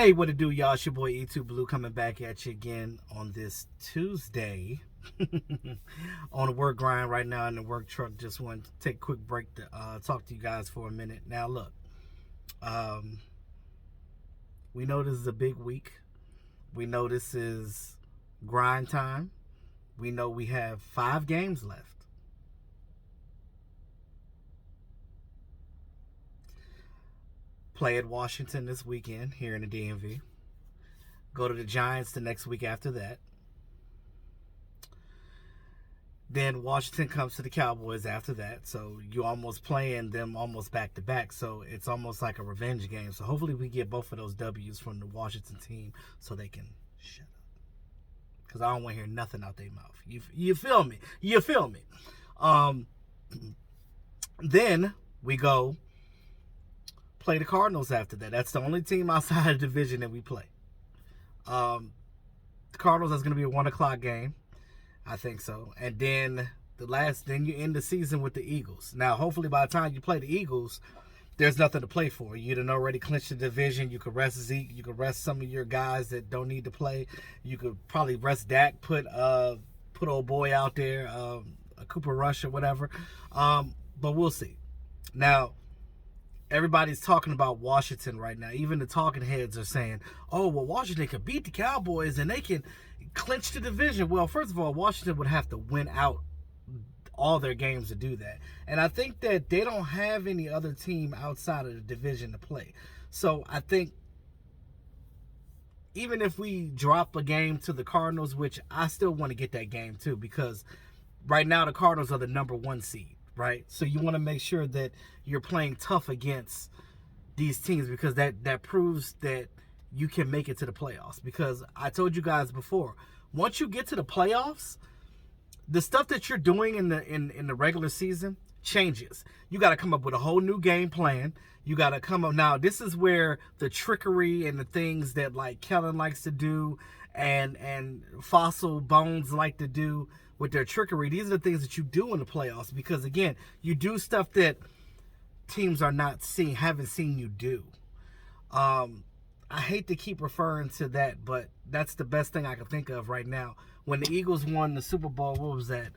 Hey, what it do, y'all? It's your boy E2 Blue coming back at you again on this Tuesday. On the work grind right now in the work truck. Just want to take a quick break to talk to you guys for a minute. Now, look, um, we know this is a big week. We know this is grind time. We know we have 5 games left. Play at Washington this weekend here in the DMV. Go to the Giants the next week after that. Then Washington comes to the Cowboys after that. So you almost playing them almost back to back. So it's almost like a revenge game. So hopefully we get both of those W's from the Washington team so they can shut up. Because I don't want to hear nothing out their mouth. You feel me? You feel me? Then we go play the Cardinals after that. That's the only team outside of the division that we play. The Cardinals, that's going to be a 1 o'clock game. I think so. And then then you end the season with the Eagles. Now, hopefully by the time you play the Eagles, there's nothing to play for. You done already clinched the division. You could rest Zeke. You could rest some of your guys that don't need to play. You could probably rest Dak, put old boy out there, a Cooper Rush or whatever. But we'll see. Now, everybody's talking about Washington right now. Even the talking heads are saying, oh, well, Washington could beat the Cowboys and they can clinch the division. Well, first of all, Washington would have to win out all their games to do that. And I think that they don't have any other team outside of the division to play. So I think even if we drop a game to the Cardinals, which I still want to get that game too, because right now the Cardinals are the number 1 seed. Right? So you want to make sure that you're playing tough against these teams because that proves that you can make it to the playoffs. Because I told you guys before, once you get to the playoffs, the stuff that you're doing in the regular season changes. You got to come up with a whole new game plan. You got to come up. Now, this is where the trickery and the things that like Kellen likes to do and Fossil Bones like to do with their trickery, these are the things that you do in the playoffs because, again, you do stuff that teams are not haven't seen you do. I hate to keep referring to that, but that's the best thing I can think of right now. When the Eagles won the Super Bowl, what was that,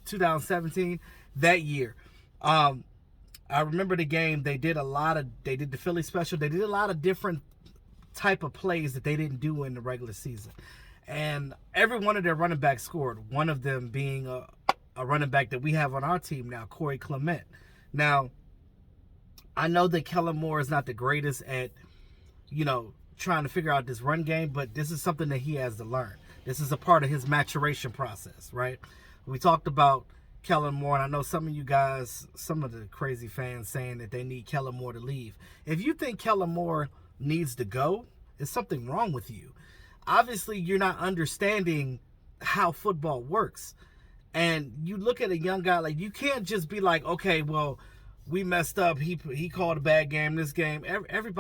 2017? That year. I remember the game. They did the Philly special. They did a lot of different type of plays that they didn't do in the regular season. And every one of their running backs scored, one of them being a running back that we have on our team now, Corey Clement. Now, I know that Kellen Moore is not the greatest at, trying to figure out this run game, but this is something that he has to learn. This is a part of his maturation process, right? We talked about Kellen Moore, and I know some of you guys, some of the crazy fans saying that they need Kellen Moore to leave. If you think Kellen Moore needs to go, there's something wrong with you. Obviously, you're not understanding how football works. And you look at a young guy, like, you can't just be like, okay, well, we messed up. He called a bad game this game. Every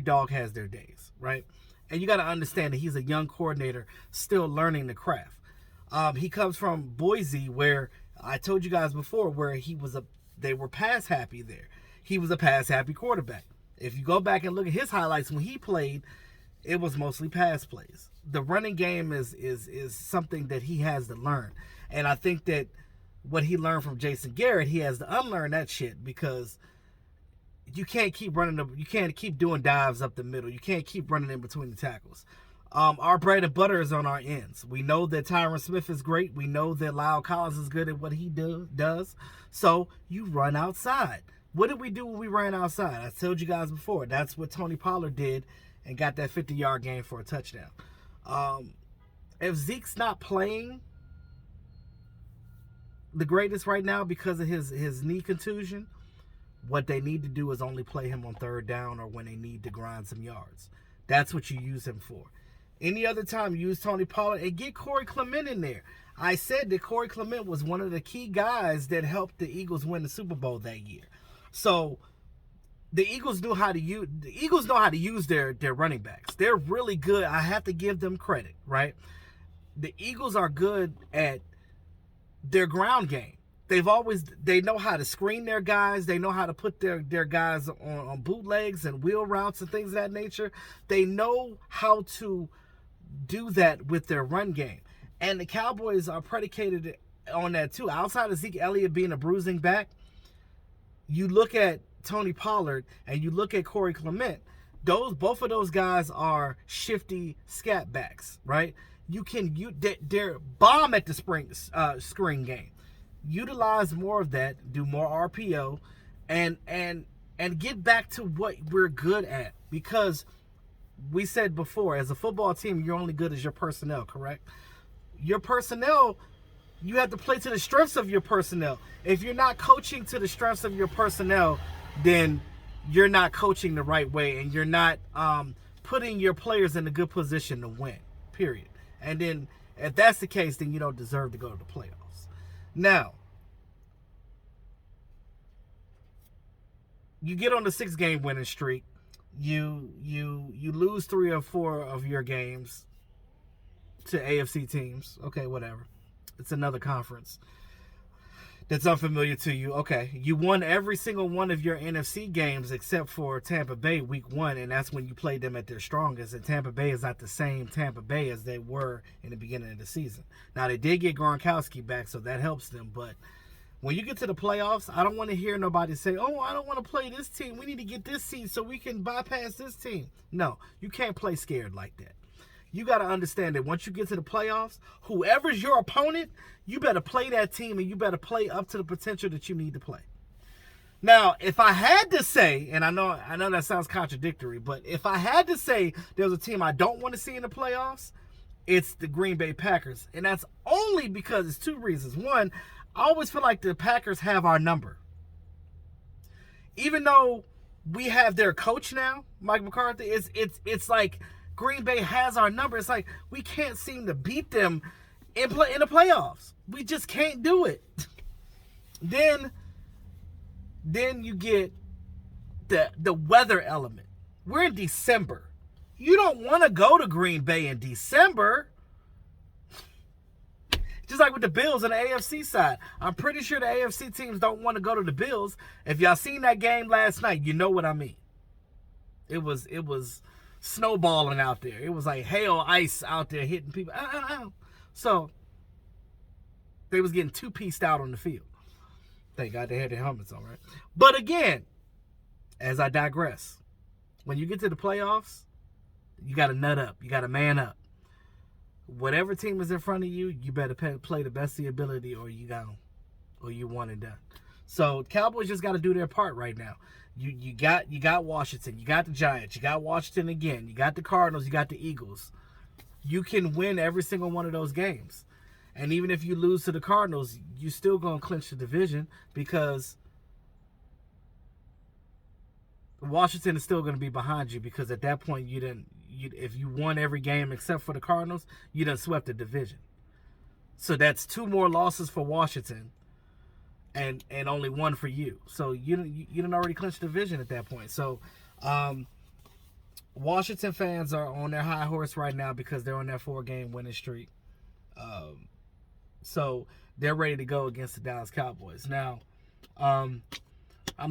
dog has their days, right? And you got to understand that he's a young coordinator still learning the craft. He comes from Boise, where I told you guys before, where they were pass happy there. He was a pass happy quarterback. If you go back and look at his highlights when he played, it was mostly pass plays. The running game is something that he has to learn. And I think that what he learned from Jason Garrett, he has to unlearn that shit because you can't keep you can't keep doing dives up the middle. You can't keep running in between the tackles. Our bread and butter is on our ends. We know that Tyron Smith is great. We know that Lyle Collins is good at what he does. So you run outside. What did we do when we ran outside? I told you guys before. That's what Tony Pollard did and got that 50-yard game for a touchdown. If Zeke's not playing the greatest right now because of his knee contusion, what they need to do is only play him on third down or when they need to grind some yards. That's what you use him for. Any other time, use Tony Pollard and get Corey Clement in there. I said that Corey Clement was one of the key guys that helped the Eagles win the Super Bowl that year. So the Eagles know how to use their running backs. They're really good. I have to give them credit, right? The Eagles are good at their ground game. they know how to screen their guys. They know how to put their guys on bootlegs and wheel routes and things of that nature. They know how to do that with their run game. And the Cowboys are predicated on that too. Outside of Zeke Elliott being a bruising back, you look at Tony Pollard and you look at Corey Clement. Both of those guys are shifty scat backs, right? They're bomb at the screen game. Utilize more of that, do more RPO, and get back to what we're good at. Because we said before, as a football team, you're only good as your personnel, correct? Your personnel, you have to play to the strengths of your personnel. If you're not coaching to the strengths of your personnel, then you're not coaching the right way, and you're not putting your players in a good position to win, period. And then if that's the case, then you don't deserve to go to the playoffs. Now, you get on the 6-game winning streak. You lose 3 or 4 of your games to AFC teams. Okay, whatever. It's another conference that's unfamiliar to you. Okay, you won every single one of your NFC games except for Tampa Bay week 1, and that's when you played them at their strongest. And Tampa Bay is not the same Tampa Bay as they were in the beginning of the season. Now, they did get Gronkowski back, so that helps them. But when you get to the playoffs, I don't want to hear nobody say, oh, I don't want to play this team. We need to get this seed so we can bypass this team. No, you can't play scared like that. You got to understand that once you get to the playoffs, whoever's your opponent, you better play that team and you better play up to the potential that you need to play. Now, if I had to say, and I know that sounds contradictory, but if I had to say there's a team I don't want to see in the playoffs, it's the Green Bay Packers. And that's only because it's 2 reasons. One, I always feel like the Packers have our number. Even though we have their coach now, Mike McCarthy, it's like Green Bay has our number. It's like we can't seem to beat them in the playoffs. We just can't do it. Then you get the weather element. We're in December. You don't want to go to Green Bay in December. Just like with the Bills on the AFC side. I'm pretty sure the AFC teams don't want to go to the Bills. If y'all seen that game last night, you know what I mean. It was snowballing out there. It was like hail, ice out there hitting people. So they was getting 2-pieced out on the field. Thank God they had their helmets on, right? But again, as I digress, when you get to the playoffs, you got to nut up. You got to man up. Whatever team is in front of you, you better play the best of your ability, or you gone, or you one and done. So Cowboys just got to do their part right now. You got Washington, you got the Giants, you got Washington again, you got the Cardinals, you got the Eagles. You can win every single one of those games, and even if you lose to the Cardinals, you still gonna clinch the division because Washington is still gonna be behind you, because at that point if you won every game except for the Cardinals, you done swept the division. So that's 2 more losses for Washington and only 1 for you. So you done already clinched the division at that point. So Washington fans are on their high horse right now because they're on that 4-game winning streak. So they're ready to go against the Dallas Cowboys. Now, I'm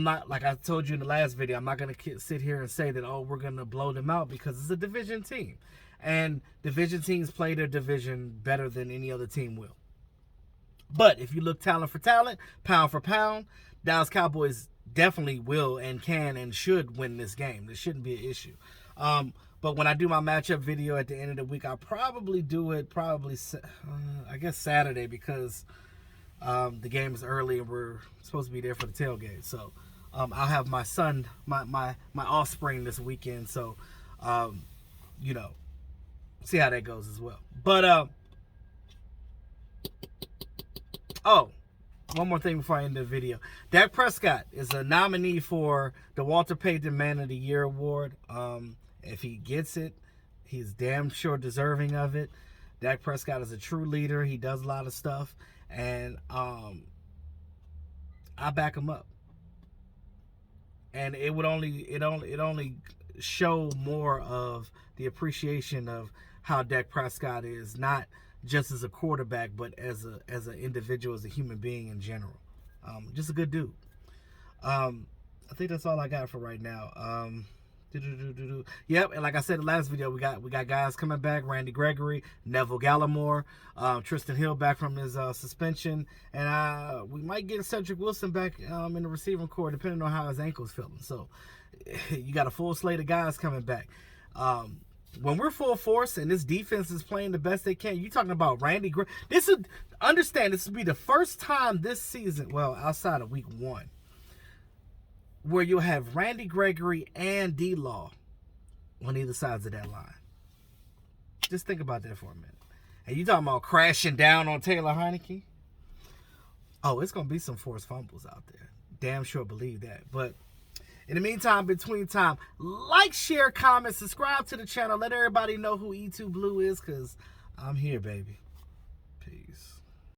not, like I told you in the last video, I'm not going to sit here and say that, oh, we're going to blow them out, because it's a division team. And division teams play their division better than any other team will. But if you look talent for talent, pound for pound, Dallas Cowboys definitely will and can and should win this game. This shouldn't be an issue. But when I do my matchup video at the end of the week, I'll probably do it I guess Saturday, because the game is early and we're supposed to be there for the tailgate. So I'll have my son, my offspring this weekend. So, see how that goes as well. But, one more thing before I end the video. Dak Prescott is a nominee for the Walter Payton Man of the Year award. If he gets it, he's damn sure deserving of it. Dak Prescott is a true leader. He does a lot of stuff. And I back him up. And it only show more of the appreciation of how Dak Prescott is, not just as a quarterback, but as an individual, as a human being in general. Just a good dude. I think that's all I got for right now. Yep, and like I said in the last video, we got guys coming back: Randy Gregory, Neville Gallimore, Tristan Hill back from his suspension, and we might get Cedric Wilson back in the receiving corps, depending on how his ankle's feeling. So you got a full slate of guys coming back. When we're full force and this defense is playing the best they can, you talking about Randy Gregory. This will be the first time this season, well, outside of week 1, where you'll have Randy Gregory and D-Law on either sides of that line. Just think about that for a minute. And you talking about crashing down on Taylor Heineke? Oh, it's going to be some forced fumbles out there. Damn sure believe that. But in the meantime, between time, like, share, comment, subscribe to the channel. Let everybody know who E2 Blue is, because I'm here, baby.